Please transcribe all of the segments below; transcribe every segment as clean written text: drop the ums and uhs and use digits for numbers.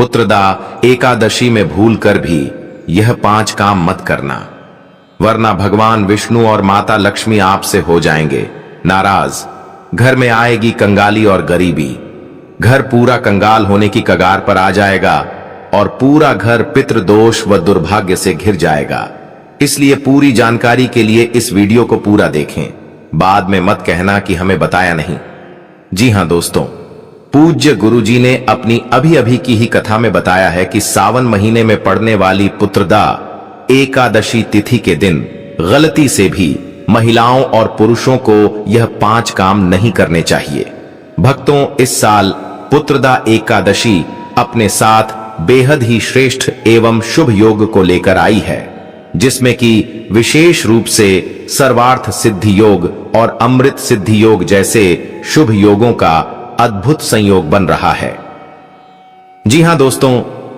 पुत्रदा एकादशी में भूल कर भी यह 5 काम मत करना, वरना भगवान विष्णु और माता लक्ष्मी आपसे हो जाएंगे नाराज। घर में आएगी कंगाली और गरीबी, घर पूरा कंगाल होने की कगार पर आ जाएगा और पूरा घर पितृदोष व दुर्भाग्य से घिर जाएगा। इसलिए पूरी जानकारी के लिए इस वीडियो को पूरा देखें, बाद में मत कहना कि हमें बताया नहीं। जी हां दोस्तों, पूज्य गुरुजी ने अपनी अभी अभी की ही कथा में बताया है कि सावन महीने में पड़ने वाली पुत्रदा एकादशी तिथि के दिन गलती से भी महिलाओं और पुरुषों को यह 5 काम नहीं करने चाहिए। भक्तों, इस साल पुत्रदा एकादशी अपने साथ बेहद ही श्रेष्ठ एवं शुभ योग को लेकर आई है, जिसमें कि विशेष रूप से सर्वार्थ सिद्धि योग और अमृत सिद्धि योग जैसे शुभ योगों का अद्भुत संयोग बन रहा है। जी हां दोस्तों,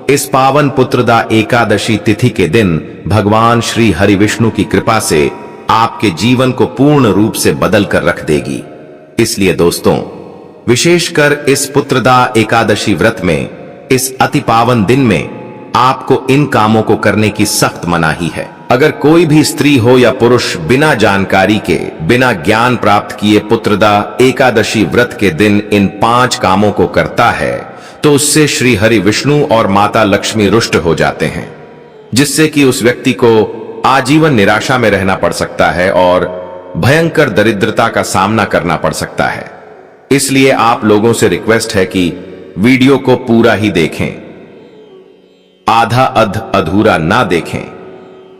इस पावन पुत्रदा एकादशी तिथि के दिन भगवान श्री हरि विष्णु की कृपा से आपके जीवन को पूर्ण रूप से बदल कर रख देगी। इसलिए दोस्तों, विशेषकर इस पुत्रदा एकादशी व्रत में, इस अति पावन दिन में आपको इन कामों को करने की सख्त मनाही है। अगर कोई भी स्त्री हो या पुरुष बिना जानकारी के, बिना ज्ञान प्राप्त किए पुत्रदा एकादशी व्रत के दिन इन 5 कामों को करता है, तो उससे श्री हरि विष्णु और माता लक्ष्मी रुष्ट हो जाते हैं, जिससे कि उस व्यक्ति को आजीवन निराशा में रहना पड़ सकता है और भयंकर दरिद्रता का सामना करना पड़ सकता है। इसलिए आप लोगों से रिक्वेस्ट है कि वीडियो को पूरा ही देखें, आधा अधूरा ना देखें।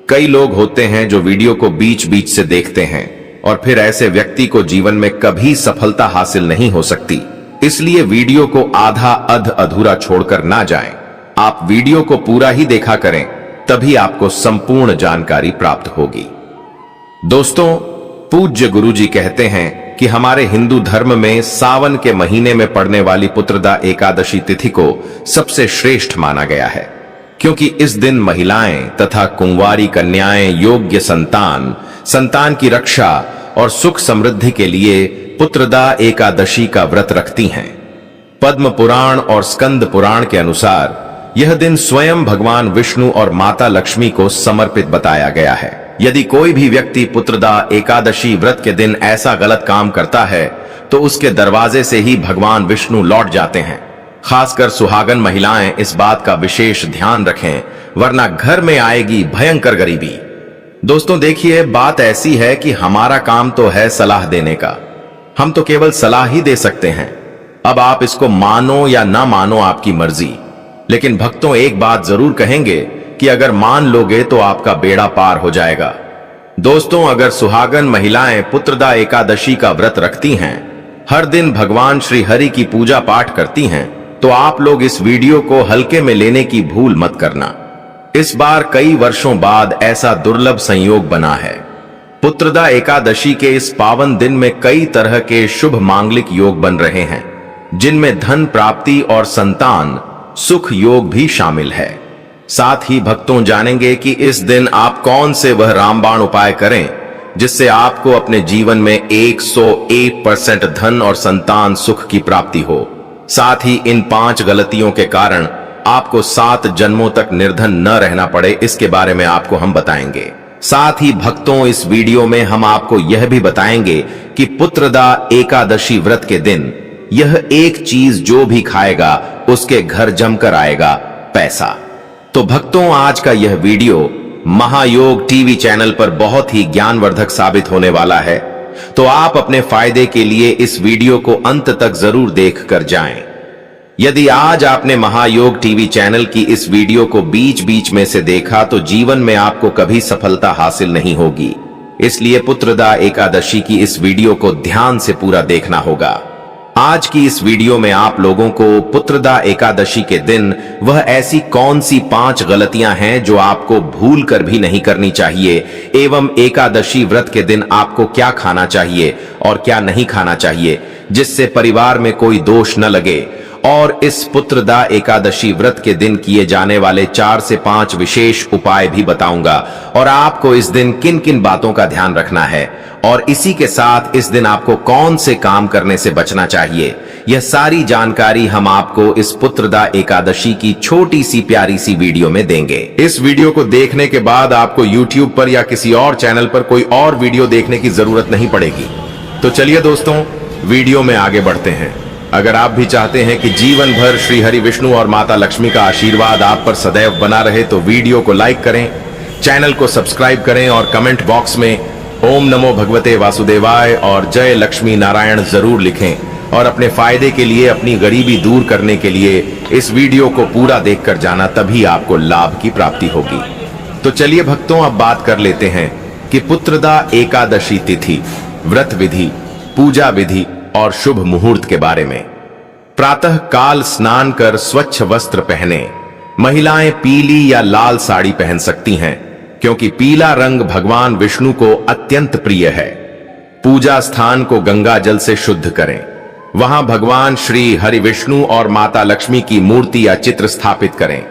कई लोग होते हैं जो वीडियो को बीच बीच से देखते हैं और फिर ऐसे व्यक्ति को जीवन में कभी सफलता हासिल नहीं हो सकती। इसलिए वीडियो को आधा अधूरा छोड़कर ना जाएं। आप वीडियो को पूरा ही देखा करें, तभी आपको संपूर्ण जानकारी प्राप्त होगी। दोस्तों, पूज्य गुरुजी कहते हैं कि हमारे हिंदू धर्म में सावन के महीने में पड़ने वाली पुत्रदा एकादशी तिथि को सबसे श्रेष्ठ माना गया है, क्योंकि इस दिन महिलाएं तथा कुंवारी कन्याएं योग्य संतान की रक्षा और सुख समृद्धि के लिए पुत्रदा एकादशी का व्रत रखती हैं। पद्म पुराण और स्कंद पुराण के अनुसार यह दिन स्वयं भगवान विष्णु और माता लक्ष्मी को समर्पित बताया गया है। यदि कोई भी व्यक्ति पुत्रदा एकादशी व्रत के दिन ऐसा गलत काम करता है, तो उसके दरवाजे से ही भगवान विष्णु लौट जाते हैं। खासकर सुहागन महिलाएं इस बात का विशेष ध्यान रखें, वरना घर में आएगी भयंकर गरीबी। दोस्तों देखिए, बात ऐसी है कि हमारा काम तो है सलाह देने का, हम तो केवल सलाह ही दे सकते हैं। अब आप इसको मानो या ना मानो आपकी मर्जी, लेकिन भक्तों एक बात जरूर कहेंगे कि अगर मान लोगे तो आपका बेड़ा पार हो जाएगा। दोस्तों, अगर सुहागन महिलाएं पुत्रदा एकादशी का व्रत रखती हैं, हर दिन भगवान श्री हरि की पूजा पाठ करती हैं, तो आप लोग इस वीडियो को हल्के में लेने की भूल मत करना। इस बार कई वर्षों बाद ऐसा दुर्लभ संयोग बना है। पुत्रदा एकादशी के इस पावन दिन में कई तरह के शुभ मांगलिक योग बन रहे हैं, जिनमें धन प्राप्ति और संतान सुख योग भी शामिल है। साथ ही भक्तों जानेंगे कि इस दिन आप कौन से वह रामबाण उपाय करें जिससे आपको अपने जीवन में 101% धन और संतान सुख की प्राप्ति हो। साथ ही इन 5 गलतियों के कारण आपको 7 जन्मों तक निर्धन न रहना पड़े, इसके बारे में आपको हम बताएंगे। साथ ही भक्तों, इस वीडियो में हम आपको यह भी बताएंगे कि पुत्रदा एकादशी व्रत के दिन यह एक चीज जो भी खाएगा उसके घर जमकर आएगा, पैसा। तो भक्तों, आज का यह वीडियो महायोग टीवी चैनल पर बहुत ही ज्ञानवर्धक साबित होने वाला है, तो आप अपने फायदे के लिए इस वीडियो को अंत तक जरूर देख कर जाएं। यदि आज आपने महायोग टीवी चैनल की इस वीडियो को बीच बीच में से देखा, तो जीवन में आपको कभी सफलता हासिल नहीं होगी। इसलिए पुत्रदा एकादशी की इस वीडियो को ध्यान से पूरा देखना होगा। आज की इस वीडियो में आप लोगों को पुत्रदा एकादशी के दिन वह ऐसी कौन सी 5 गलतियां हैं जो आपको भूल कर भी नहीं करनी चाहिए, एवं एकादशी व्रत के दिन आपको क्या खाना चाहिए और क्या नहीं खाना चाहिए, जिससे परिवार में कोई दोष न लगे और इस पुत्रदा एकादशी व्रत के दिन किए जाने वाले 4 से 5 विशेष उपाय भी बताऊंगा और आपको इस दिन किन किन बातों का ध्यान रखना है और इसी के साथ इस दिन आपको कौन से काम करने से बचना चाहिए, यह सारी जानकारी हम आपको इस पुत्रदा एकादशी की छोटी सी प्यारी सी वीडियो में देंगे। इस वीडियो को देखने के बाद आपको YouTube पर या किसी और चैनल पर कोई और वीडियो देखने की जरूरत नहीं पड़ेगी। तो चलिए दोस्तों, वीडियो में आगे बढ़ते हैं। अगर आप भी चाहते हैं कि जीवन भर श्री हरि विष्णु और माता लक्ष्मी का आशीर्वाद आप पर सदैव बना रहे तो वीडियो को लाइक करें, चैनल को सब्सक्राइब करें और कमेंट बॉक्स में ओम नमो भगवते वासुदेवाय और जय लक्ष्मी नारायण जरूर लिखें और अपने फायदे के लिए, अपनी गरीबी दूर करने के लिए इस वीडियो को पूरा देखकर जाना, तभी आपको लाभ की प्राप्ति होगी। तो चलिए भक्तों, अब बात कर लेते हैं कि पुत्रदा एकादशी तिथि, व्रत विधि, पूजा विधि और शुभ मुहूर्त के बारे में। प्रातः काल स्नान कर स्वच्छ वस्त्र पहने। महिलाएं पीली या लाल साड़ी पहन सकती हैं क्योंकि पीला रंग भगवान विष्णु को अत्यंत प्रिय है। पूजा स्थान को गंगा जल से शुद्ध करें। वहां भगवान श्री हरि विष्णु और माता लक्ष्मी की मूर्ति या चित्र स्थापित करें।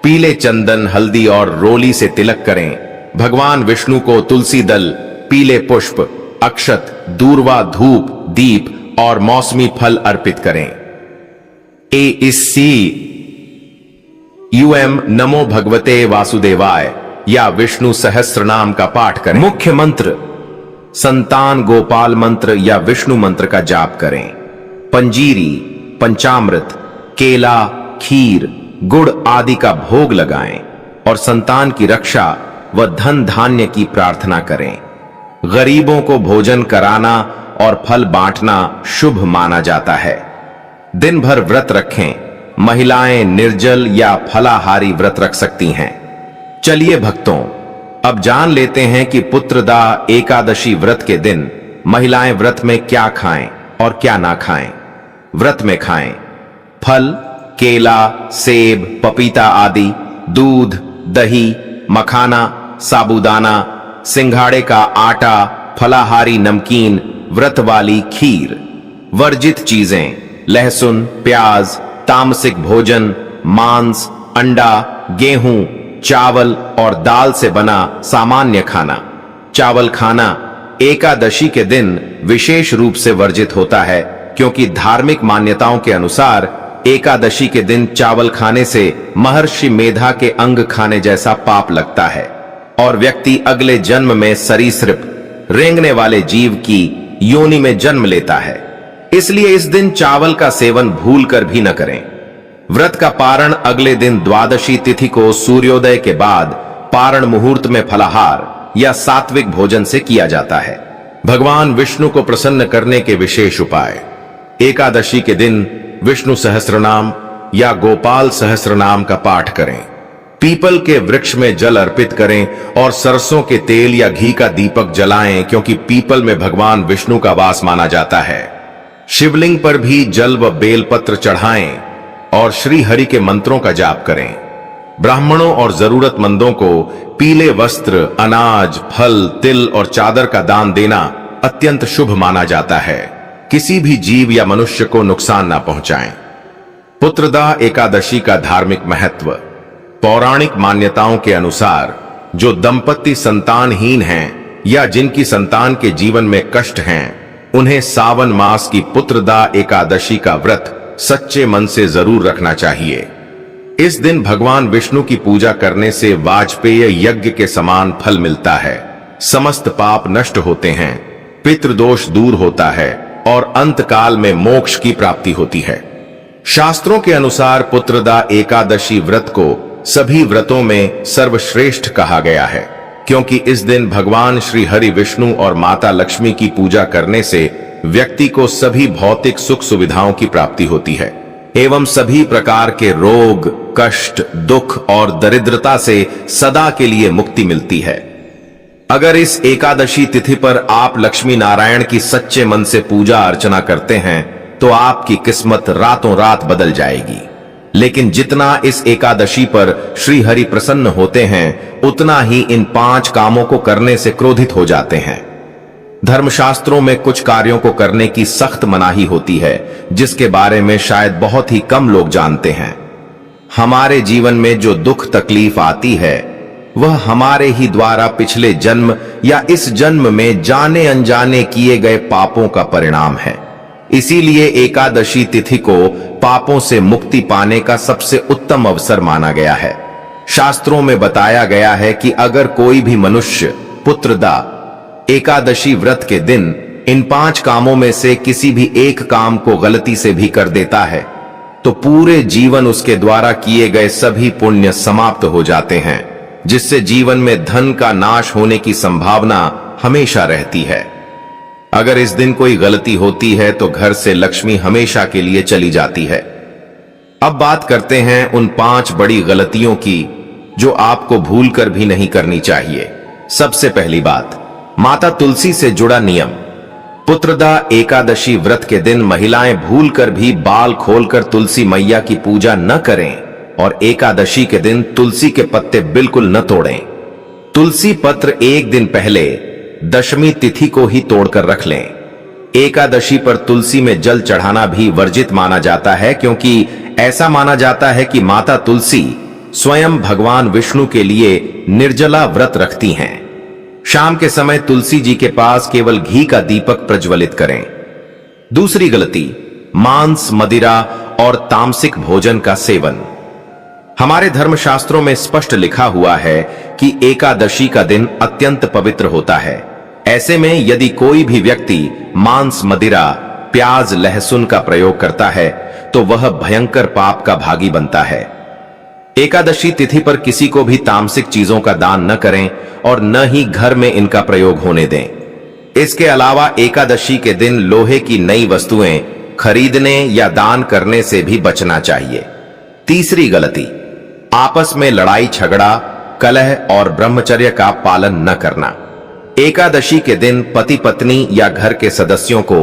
पीले चंदन, हल्दी और रोली से तिलक करें। भगवान विष्णु को तुलसी दल, पीले पुष्प, अक्षत, दूर्वा, धूप, दीप और मौसमी फल अर्पित करें। नमो भगवते वासुदेवाय या विष्णु सहस्त्र नाम का पाठ करें। मुख्य मंत्र संतान गोपाल मंत्र या विष्णु मंत्र का जाप करें। पंजीरी, पंचामृत, केला, खीर, गुड़ आदि का भोग लगाएं और संतान की रक्षा व धन धान्य की प्रार्थना करें। गरीबों को भोजन कराना और फल बांटना शुभ माना जाता है। दिन भर व्रत रखें। महिलाएं निर्जल या फलाहारी व्रत रख सकती हैं। चलिए भक्तों, अब जान लेते हैं कि पुत्रदा एकादशी व्रत के दिन महिलाएं व्रत में क्या खाएं और क्या ना खाएं। व्रत में खाएं फल, केला, सेब, पपीता आदि, दूध, दही, मखाना, साबूदाना, सिंघाड़े का आटा, फलाहारी नमकीन, व्रत वाली खीर। वर्जित चीजें लहसुन, प्याज, तामसिक भोजन, मांस, अंडा, गेहूं, चावल और दाल से बना सामान्य खाना। चावल खाना एकादशी के दिन विशेष रूप से वर्जित होता है क्योंकि धार्मिक मान्यताओं के अनुसार एकादशी के दिन चावल खाने से महर्षि मेधा के अंग खाने जैसा पाप लगता है और व्यक्ति अगले जन्म में सरीसृप, रेंगने वाले जीव की योनि में जन्म लेता है। इसलिए इस दिन चावल का सेवन भूलकर भी न करें। व्रत का पारण अगले दिन द्वादशी तिथि को सूर्योदय के बाद पारण मुहूर्त में फलाहार या सात्विक भोजन से किया जाता है। भगवान विष्णु को प्रसन्न करने के विशेष उपाय। एकादशी के दिन विष्णु सहस्त्रनाम या गोपाल सहस्त्रनाम का पाठ करें। पीपल के वृक्ष में जल अर्पित करें और सरसों के तेल या घी का दीपक जलाएं क्योंकि पीपल में भगवान विष्णु का वास माना जाता है। शिवलिंग पर भी जल व बेलपत्र चढ़ाएं और श्री हरि के मंत्रों का जाप करें। ब्राह्मणों और जरूरतमंदों को पीले वस्त्र, अनाज, फल, तिल और चादर का दान देना अत्यंत शुभ माना जाता है। किसी भी जीव या मनुष्य को नुकसान ना पहुंचाएं। पुत्रदा एकादशी का धार्मिक महत्व। पौराणिक मान्यताओं के अनुसार जो दंपति संतानहीन हैं या जिनकी संतान के जीवन में कष्ट हैं, उन्हें सावन मास की पुत्रदा एकादशी का व्रत सच्चे मन से जरूर रखना चाहिए। इस दिन भगवान विष्णु की पूजा करने से वाजपेय यज्ञ के समान फल मिलता है। समस्त पाप नष्ट होते हैं, पितृदोष दूर होता है और अंतकाल में मोक्ष की प्राप्ति होती है। शास्त्रों के अनुसार पुत्रदा एकादशी व्रत को सभी व्रतों में सर्वश्रेष्ठ कहा गया है क्योंकि इस दिन भगवान श्री हरि विष्णु और माता लक्ष्मी की पूजा करने से व्यक्ति को सभी भौतिक सुख सुविधाओं की प्राप्ति होती है एवं सभी प्रकार के रोग, कष्ट, दुख और दरिद्रता से सदा के लिए मुक्ति मिलती है। अगर इस एकादशी तिथि पर आप लक्ष्मी नारायण की सच्चे मन से पूजा अर्चना करते हैं तो आपकी किस्मत रातों रात बदल जाएगी। लेकिन जितना इस एकादशी पर श्री हरि प्रसन्न होते हैं, उतना ही इन 5 कामों को करने से क्रोधित हो जाते हैं। धर्मशास्त्रों में कुछ कार्यों को करने की सख्त मनाही होती है, जिसके बारे में शायद बहुत ही कम लोग जानते हैं। हमारे जीवन में जो दुख तकलीफ आती है वह हमारे ही द्वारा पिछले जन्म या इस जन्म में जाने अनजाने किए गए पापों का परिणाम है। इसीलिए एकादशी तिथि को पापों से मुक्ति पाने का सबसे उत्तम अवसर माना गया है। शास्त्रों में बताया गया है कि अगर कोई भी मनुष्य पुत्रदा एकादशी व्रत के दिन इन 5 कामों में से किसी भी एक काम को गलती से भी कर देता है तो पूरे जीवन उसके द्वारा किए गए सभी पुण्य समाप्त हो जाते हैं, जिससे जीवन में धन का नाश होने की संभावना हमेशा रहती है। अगर इस दिन कोई गलती होती है तो घर से लक्ष्मी हमेशा के लिए चली जाती है। अब बात करते हैं उन 5 बड़ी गलतियों की जो आपको भूलकर भी नहीं करनी चाहिए। सबसे पहली बात, माता तुलसी से जुड़ा नियम। पुत्रदा एकादशी व्रत के दिन महिलाएं भूलकर भी बाल खोलकर तुलसी मैया की पूजा न करें और एकादशी के दिन तुलसी के पत्ते बिल्कुल न तोड़ें। तुलसी पत्र एक दिन पहले दशमी तिथि को ही तोड़कर रख लें। एकादशी पर तुलसी में जल चढ़ाना भी वर्जित माना जाता है, क्योंकि ऐसा माना जाता है कि माता तुलसी स्वयं भगवान विष्णु के लिए निर्जला व्रत रखती हैं। शाम के समय तुलसी जी के पास केवल घी का दीपक प्रज्वलित करें। दूसरी गलती, मांस, मदिरा और तामसिक भोजन का सेवन। हमारे धर्मशास्त्रों में स्पष्ट लिखा हुआ है कि एकादशी का दिन अत्यंत पवित्र होता है। ऐसे में यदि कोई भी व्यक्ति मांस, मदिरा, प्याज, लहसुन का प्रयोग करता है तो वह भयंकर पाप का भागी बनता है। एकादशी तिथि पर किसी को भी तामसिक चीजों का दान न करें और न ही घर में इनका प्रयोग होने दें। इसके अलावा एकादशी के दिन लोहे की नई वस्तुएं खरीदने या दान करने से भी बचना चाहिए। तीसरी गलती, आपस में लड़ाई झगड़ा, कलह और ब्रह्मचर्य का पालन न करना। एकादशी के दिन पति पत्नी या घर के सदस्यों को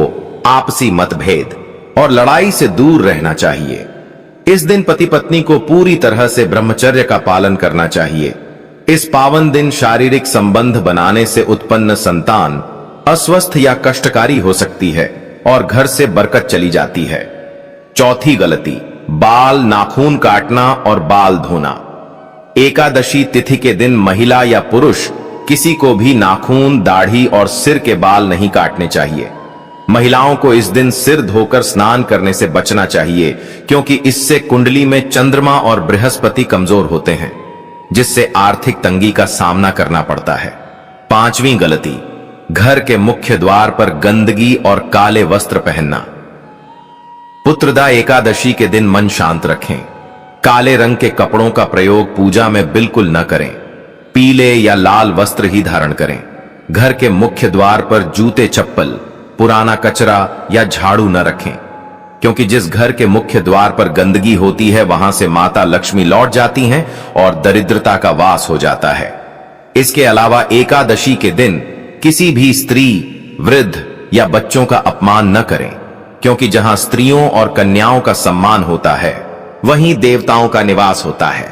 आपसी मतभेद और लड़ाई से दूर रहना चाहिए। इस दिन पति पत्नी को पूरी तरह से ब्रह्मचर्य का पालन करना चाहिए। इस पावन दिन शारीरिक संबंध बनाने से उत्पन्न संतान अस्वस्थ या कष्टकारी हो सकती है और घर से बरकत चली जाती है। चौथी गलती, बाल, नाखून काटना और बाल धोना। एकादशी तिथि के दिन महिला या पुरुष किसी को भी नाखून, दाढ़ी और सिर के बाल नहीं काटने चाहिए। महिलाओं को इस दिन सिर धोकर स्नान करने से बचना चाहिए, क्योंकि इससे कुंडली में चंद्रमा और बृहस्पति कमजोर होते हैं, जिससे आर्थिक तंगी का सामना करना पड़ता है। पांचवी गलती, घर के मुख्य द्वार पर गंदगी और काले वस्त्र पहनना। पुत्रदा एकादशी के दिन मन शांत रखें। काले रंग के कपड़ों का प्रयोग पूजा में बिल्कुल न करें। पीले या लाल वस्त्र ही धारण करें। घर के मुख्य द्वार पर जूते, चप्पल, पुराना कचरा या झाड़ू न रखें, क्योंकि जिस घर के मुख्य द्वार पर गंदगी होती है वहां से माता लक्ष्मी लौट जाती हैं और दरिद्रता का वास हो जाता है। इसके अलावा एकादशी के दिन किसी भी स्त्री, वृद्ध या बच्चों का अपमान न करें, क्योंकि जहां स्त्रियों और कन्याओं का सम्मान होता है वहीं देवताओं का निवास होता है।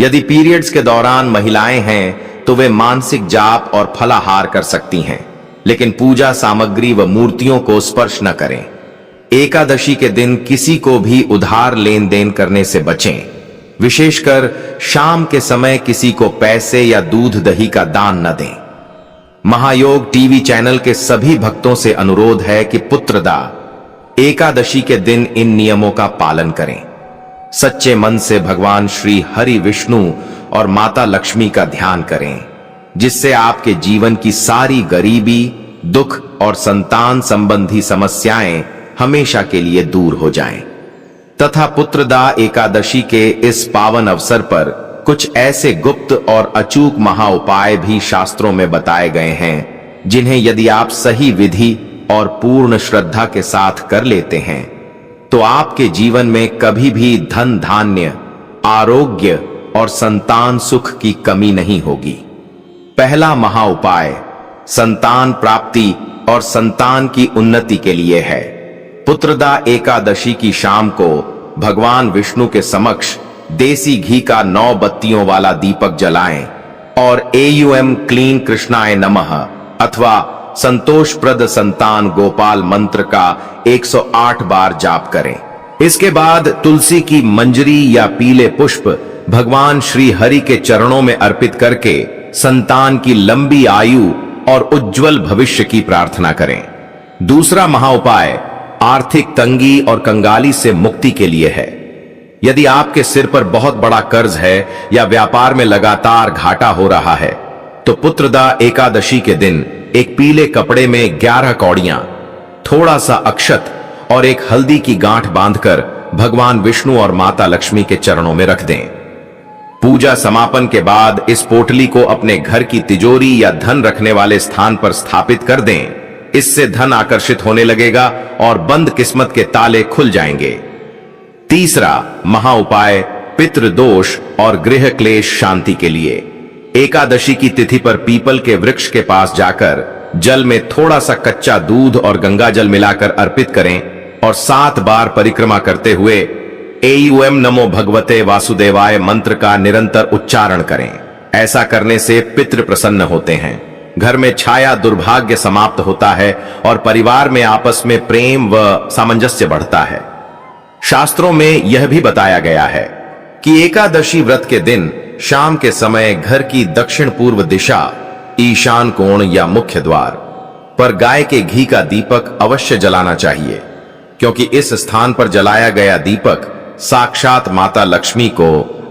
यदि पीरियड्स के दौरान महिलाएं हैं तो वे मानसिक जाप और फलाहार कर सकती हैं, लेकिन पूजा सामग्री व मूर्तियों को स्पर्श न करें। एकादशी के दिन किसी को भी उधार लेन देन करने से बचें। विशेषकर शाम के समय किसी को पैसे या दूध दही का दान न दें। महायोग टीवी चैनल के सभी भक्तों से अनुरोध है कि पुत्रदा एकादशी के दिन इन नियमों का पालन करें। सच्चे मन से भगवान श्री हरि विष्णु और माता लक्ष्मी का ध्यान करें, जिससे आपके जीवन की सारी गरीबी, दुख और संतान संबंधी समस्याएं हमेशा के लिए दूर हो जाएं। तथा पुत्रदा एकादशी के इस पावन अवसर पर कुछ ऐसे गुप्त और अचूक महा उपाय भी शास्त्रों में बताए गए हैं, जिन्हें यदि आप सही विधि और पूर्ण श्रद्धा के साथ कर लेते हैं तो आपके जीवन में कभी भी धन, धान्य, आरोग्य और संतान सुख की कमी नहीं होगी। पहला महा उपाय संतान प्राप्ति और संतान की उन्नति के लिए है। पुत्रदा एकादशी की शाम को भगवान विष्णु के समक्ष देसी घी का 9 बत्तियों वाला दीपक जलाएं और एयूएम क्लीन कृष्णाय नमः अथवा संतोषप्रद संतान गोपाल मंत्र का 108 बार जाप करें। इसके बाद तुलसी की मंजरी या पीले पुष्प भगवान श्री हरि के चरणों में अर्पित करके संतान की लंबी आयु और उज्जवल भविष्य की प्रार्थना करें। दूसरा महाउपाय आर्थिक तंगी और कंगाली से मुक्ति के लिए है। यदि आपके सिर पर बहुत बड़ा कर्ज है या व्यापार में लगातार घाटा हो रहा है, तो पुत्रदा एकादशी के दिन एक पीले कपड़े में 11 कौड़ियां, थोड़ा सा अक्षत और एक हल्दी की गांठ बांधकर भगवान विष्णु और माता लक्ष्मी के चरणों में रख दें। पूजा समापन के बाद इस पोटली को अपने घर की तिजोरी या धन रखने वाले स्थान पर स्थापित कर दें। इससे धन आकर्षित होने लगेगा और बंद किस्मत के ताले खुल जाएंगे। तीसरा महाउपाय पितृदोष और गृह क्लेश शांति के लिए। एकादशी की तिथि पर पीपल के वृक्ष के पास जाकर जल में थोड़ा सा कच्चा दूध और गंगा जल मिलाकर अर्पित करें और 7 बार परिक्रमा करते हुए एयम नमो भगवते वासुदेवाय मंत्र का निरंतर उच्चारण करें। ऐसा करने से पितृ प्रसन्न होते हैं, घर में छाया दुर्भाग्य समाप्त होता है और परिवार में आपस में प्रेम व सामंजस्य बढ़ता है। शास्त्रों में यह भी बताया गया है कि एकादशी व्रत के दिन शाम के समय घर की दक्षिण पूर्व दिशा, ईशान कोण या मुख्य द्वार पर गाय के घी का दीपक अवश्य जलाना चाहिए, क्योंकि इस स्थान पर जलाया गया दीपक साक्षात माता लक्ष्मी को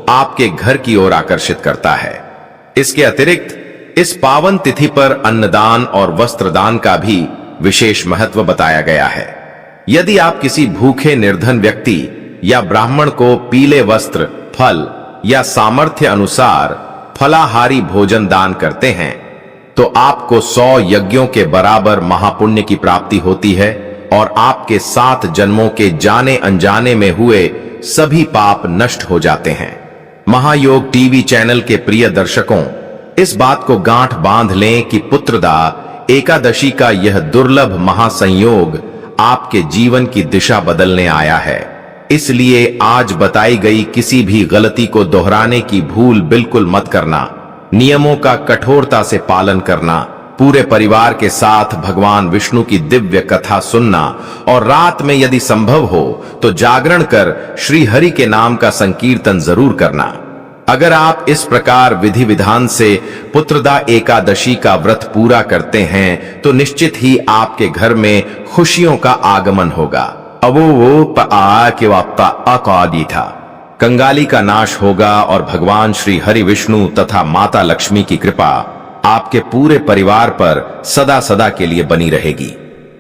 आपके घर की ओर आकर्षित करता है। इसके अतिरिक्त इस पावन तिथि पर अन्नदान और वस्त्रदान का भी विशेष महत्व बताया गया है। यदि आप किसी भूखे निर्धन व्यक्ति या ब्राह्मण को पीले वस्त्र, फल या सामर्थ्य अनुसार फलाहारी भोजन दान करते हैं, तो आपको 100 यज्ञों के बराबर महापुण्य की प्राप्ति होती है और आपके 7 जन्मों के जाने अनजाने में हुए सभी पाप नष्ट हो जाते हैं। महायोग टीवी चैनल के प्रिय दर्शकों, इस बात को गांठ बांध लें कि पुत्रदा एकादशी का यह दुर्लभ महासंयोग आपके जीवन की दिशा बदलने आया है। इसलिए आज बताई गई किसी भी गलती को दोहराने की भूल बिल्कुल मत करना। नियमों का कठोरता से पालन करना, पूरे परिवार के साथ भगवान विष्णु की दिव्य कथा सुनना और रात में यदि संभव हो तो जागरण कर श्री हरि के नाम का संकीर्तन जरूर करना। अगर आप इस प्रकार विधि विधान से पुत्रदा एकादशी का व्रत पूरा करते हैं तो निश्चित ही आपके घर में खुशियों का आगमन होगा। था कंगाली का नाश होगा और भगवान श्री हरि विष्णु तथा माता लक्ष्मी की कृपा आपके पूरे परिवार पर सदा सदा के लिए बनी रहेगी।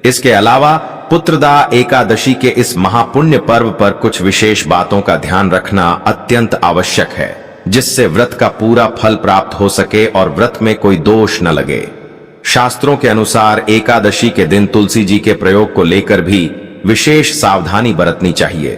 इसके अलावा पुत्रदा एकादशी के इस महापुण्य पर्व पर कुछ विशेष बातों का ध्यान रखना अत्यंत आवश्यक है, जिससे व्रत का पूरा फल प्राप्त हो सके और व्रत में कोई दोष न लगे। शास्त्रों के अनुसार एकादशी के दिन तुलसी जी के प्रयोग को लेकर भी विशेष सावधानी बरतनी चाहिए।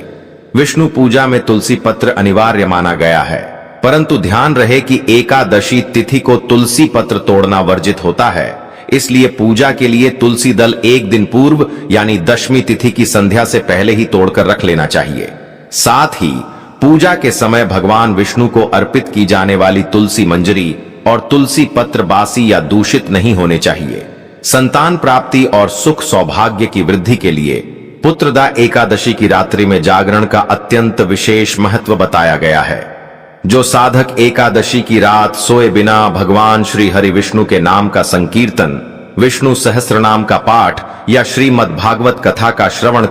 विष्णु पूजा में तुलसी पत्र अनिवार्य माना गया है, परंतु ध्यान रहे कि एकादशी तिथि को तुलसी पत्र तोड़ना वर्जित होता है। इसलिए पूजा के लिए तुलसी दल एक दिन पूर्व यानी दशमी तिथि की संध्या से पहले ही तोड़कर रख लेना चाहिए। साथ ही पूजा के समय भगवान विष्णु को अर्पित की जाने वाली तुलसी मंजरी और तुलसी पत्र बासी या दूषित नहीं होने चाहिए। संतान प्राप्ति और सुख सौभाग्य की वृद्धि के लिए पुत्रदा एकादशी की रात्रि में जागरण का अत्यंत विशेष महत्व बताया गया है। जो साधक एकादशी की रात सोए बिना भगवान श्री हरि विष्णु के नाम का संकीर्तन, विष्णु सहस्त्र नाम का पाठ या श्रीमद् भागवत कथा का श्रवण